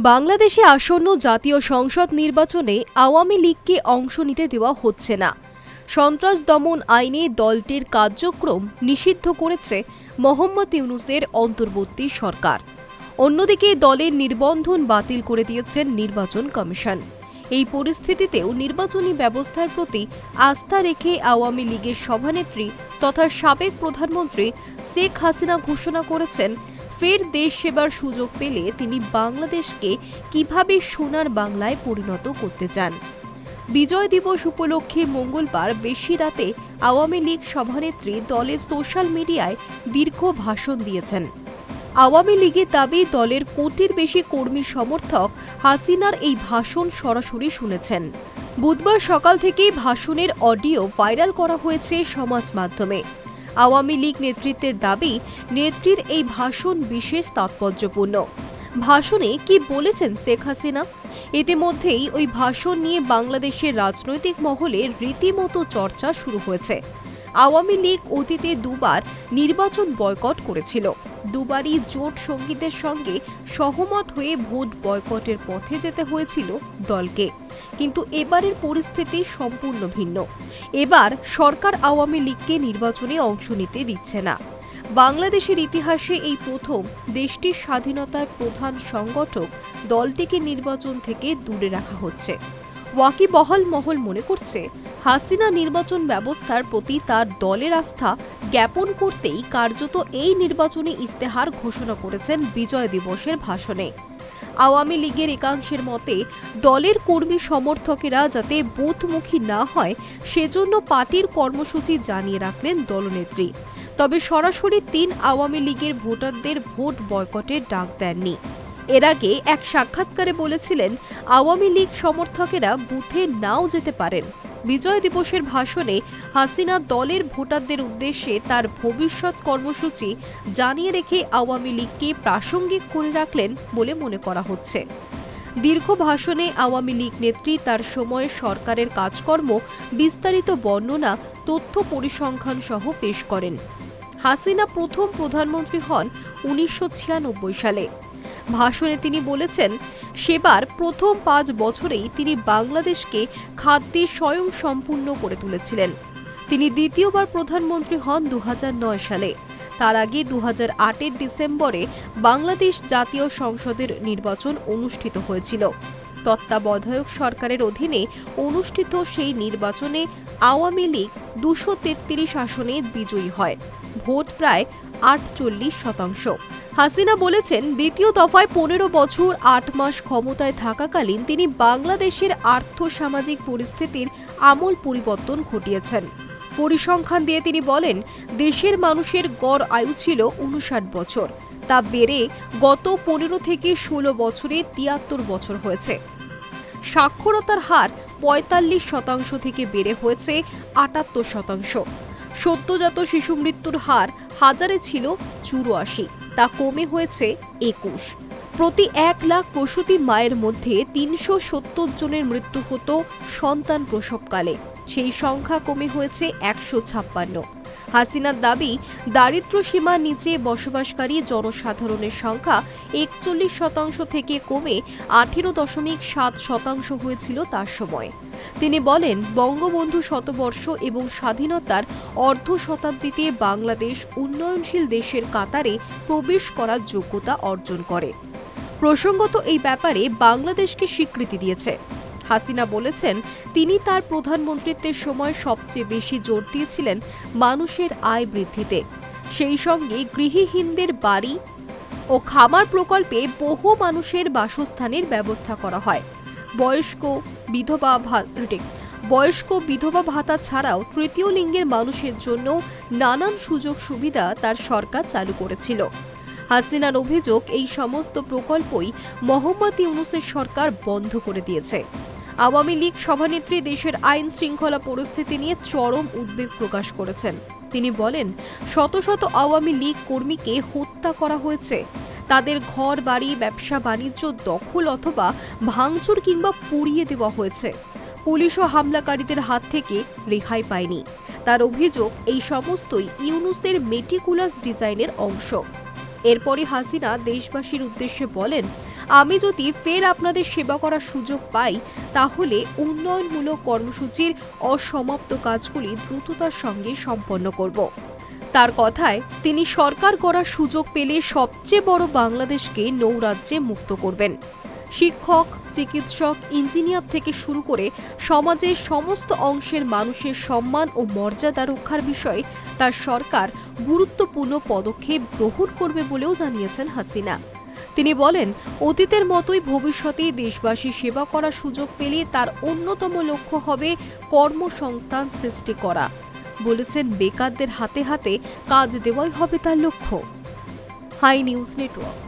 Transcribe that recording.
বাংলাদেশে আসন্ন জাতীয় সংসদ নির্বাচনে আওয়ামী লীগকে অংশ নিতে দেওয়া হচ্ছে না। সন্ত্রাস দমন আইনে দলটির কার্যক্রম নিষিদ্ধ করেছে মোহাম্মদ ইউনূসের অন্তর্বর্তী সরকার। অন্যদিকে দলের নিবন্ধন বাতিল করে দিয়েছেন নির্বাচন কমিশন। এই পরিস্থিতিতেও নির্বাচনী ব্যবস্থার প্রতি আস্থা রেখে আওয়ামী লীগের সভানেত্রী তথা সাবেক প্রধানমন্ত্রী শেখ হাসিনা ঘোষণা করেছেন, ফের দেশ সেবার সুযোগ পেলে তিনি বাংলাদেশকে কিভাবে সোনার বাংলায় পরিণত করতে চান। বিজয় দিবস উপলক্ষে মঙ্গলবার বেশি রাতে আওয়ামী লীগ সভানেত্রী দলের সোশ্যাল মিডিয়ায় দীর্ঘ ভাষণ দিয়েছেন। আওয়ামী লীগের দাবি, দলের কোটির বেশি কর্মী সমর্থক হাসিনার এই ভাষণ সরাসরি শুনেছেন। বুধবার সকাল থেকেই ভাষণের অডিও ভাইরাল করা হয়েছে সমাজ মাধ্যমে। আওয়ামী লীগ নেতৃত্বের দাবি, নেত্রীর এই ভাষণ বিশেষ তাৎপর্যপূর্ণ। ভাষণে কি বলেছেন শেখ হাসিনা? ইতিমধ্যেই ওই ভাষণ নিয়ে বাংলাদেশের রাজনৈতিক মহলে রীতিমতো চর্চা শুরু হয়েছে। আওয়ামী লীগ অতীতে দুবার নির্বাচন বয়কট করেছিল। দুবারই জোট সঙ্গীদের সঙ্গে সহমত হয়ে ভোট বয়কটের পথে যেতে হয়েছিল দলকে। কিন্তু এবারের পরিস্থিতি সম্পূর্ণ ভিন্ন। এবার সরকার আওয়ামী লীগকে নির্বাচনে অংশ নিতে দিচ্ছে না। বাংলাদেশের ইতিহাসে এই প্রথম দেশটির স্বাধীনতার প্রধান সংগঠক দলটিকে নির্বাচন থেকে দূরে রাখা হচ্ছে। ওয়াকিবহাল মহল মনে করছে, হাসিনা নির্বাচন ব্যবস্থার প্রতি তার দলের আস্থা জ্ঞাপন করতেই কার্যত এই নির্বাচনী ইস্তেহার ঘোষণা করেছেন বিজয় দিবসের ভাষণে। আওয়ামী লীগের একাংশের মতে, দলের কর্মী সমর্থকেরা যাতে বুথমুখী না হয় সেজন্য পার্টির কর্মসূচি জানিয়ে রাখলেন দলনেত্রী। তবে সরাসরি ৩ আওয়ামী লীগের ভোটারদের ভোট বয়কটের ডাক দেননি। এর আগে এক সাক্ষাৎকারে বলেছিলেন, আওয়ামী লীগ সমর্থকেরা বুথে নাও যেতে পারেন। বিজয় দিবসের ভাষণে হাসিনা দলের ভোটারদের উদ্দেশ্যে তার ভবিষ্যৎ কর্মসূচি জানিয়ে রেখে আওয়ামী লীগকে প্রাসঙ্গিক করে রাখলেন বলে মনে করা হচ্ছে। দীর্ঘ ভাষণে আওয়ামী লীগ নেত্রী তার সময়ের সরকারের কাজকর্ম বিস্তারিত বর্ণনা, তথ্য পরিসংখ্যান সহ পেশ করেন। হাসিনা প্রথম প্রধানমন্ত্রী হন ১৯৯৬ সালে। ভাষণে তিনি বলেছেন, সেবার প্রথম ৫ বছরেই তিনি বাংলাদেশকে খাদ্যে স্বয়ংসম্পূর্ণ করে তুলেছিলেন। তিনি দ্বিতীয়বার প্রধানমন্ত্রী হন ২০০৯ সালে। তার আগে ২০০৮-এর ডিসেম্বরে বাংলাদেশ জাতীয় সংসদের নির্বাচন অনুষ্ঠিত হয়েছিল। তত্ত্বাবধায়ক সরকারের অধীনে অনুষ্ঠিত সেই নির্বাচনে আওয়ামী লীগ ২৩৩ আসনে বিজয়ী হয়। ভোট প্রায় ৪৮%। হাসিনা বলেছেন, দ্বিতীয় দফায় ১৫ বছর ৮ মাস ক্ষমতায় থাকাকালীন তিনি বাংলাদেশের আর্থ-সামাজিক পরিস্থিতির আমূল পরিবর্তন ঘটিয়েছেন। পরিসংখ্যান দিয়ে তিনি বলেন, দেশের মানুষের গড় আয়ু ছিল ৫৯ বছর, তা বেড়ে গত ১৫ থেকে ১৬ বছরে ৭৩ বছর হয়েছে। সাক্ষরতার হার ৪৫% থেকে বেড়ে হয়েছে ৭৮%। সদ্যজাত শিশু মৃত্যুর হার হাজারে ছিল ৮৪, তা কমে হয়েছে ২১। প্রতি ১ লাখ প্রসূতি মায়ের মধ্যে ৩৭০ জনের মৃত্যু হতো সন্তান প্রসবকালে, সেই সংখ্যা কমে হয়েছে ১৫৬। হাসিনার দাবি, দারিদ্র্য সীমার নিচে বসবাসকারী জনসাধারণের সংখ্যা ৪১% থেকে কমে ১৮.৭% হয়েছিল তার সময়। তিনি বলেন, বঙ্গবন্ধু শতবর্ষ এবং স্বাধীনতার অর্ধ শতাব্দীতে বাংলাদেশ উন্নয়নশীল দেশের কাতারে প্রবেশ করার যোগ্যতা অর্জন করে। প্রসঙ্গত এই ব্যাপারে বাংলাদেশকে স্বীকৃতি দিয়েছে। হাসিনা বলেছেন, তিনি তার প্রধানমন্ত্রীত্বের সময় সবচেয়ে বেশি জোর দিয়েছিলেন মানুষের আয় বৃদ্ধিতে। সেই সঙ্গে গৃহহীনদের বাড়ি ও খামার প্রকল্পে বহু মানুষের বাসস্থানের ব্যবস্থা করা হয়। বয়স্ক বিধবা ভাতা ছাড়াও তৃতীয় লিঙ্গের মানুষের জন্য নানান সুযোগ সুবিধা তার সরকার চালু করেছিল। হাসিনার অভিযোগ, এই সমস্ত প্রকল্পই মোহাম্মদ ইউনূসের সরকার বন্ধ করে দিয়েছে। আওয়ামী লীগ সভানেত্রী দেশের আইন শৃঙ্খলা পরিস্থিতি নিয়ে চরম উদ্বেগ প্রকাশ করেছেন। তিনি বলেন, শত শত আওয়ামী লীগ কর্মীকে হত্যা করা হয়েছে। তাদের ঘর বাড়ি, ব্যবসা বাণিজ্য দখল অথবা ভাঙচুর কিংবা পুড়িয়ে দেওয়া হয়েছে। পুলিশও হামলাকারীদের হাত থেকে রেহাই পায়নি। তার অভিযোগ, এই সমস্তই ইউনূসের মেটিকুলাস ডিজাইনের অংশ। এরপরই হাসিনা দেশবাসীর উদ্দেশ্যে বলেন, আমি যদি ফের আপনাদের সেবা করার সুযোগ পাই তাহলে উন্নয়নমূলক কর্মসূচির অসমাপ্ত কাজগুলি দ্রুততার সঙ্গে সম্পন্ন করব। তার কথায় তিনি সরকার গড়ার সুযোগ পেলে সবচেয়ে বড় বাংলাদেশকে নৌরাজ্যে মুক্ত করবেন। শিক্ষক, চিকিৎসক, ইঞ্জিনিয়ার থেকে শুরু করে সমাজের সমস্ত অংশের মানুষের সম্মান ও মর্যাদা রক্ষার বিষয়ে তার সরকার গুরুত্বপূর্ণ পদক্ষেপ গ্রহণ করবে বলেও জানিয়েছেন হাসিনা। তিনি বলেন, অতীতের মতোই ভবিষ্যতে দেশবাসী সেবা করার সুযোগ পেলে তার অন্যতম লক্ষ্য হবে কর্মসংস্থান সৃষ্টি করা। বলেছেন, বেকারদের হাতে হাতে কাজ দেওয়াই হবে তার লক্ষ্য। Hi news network.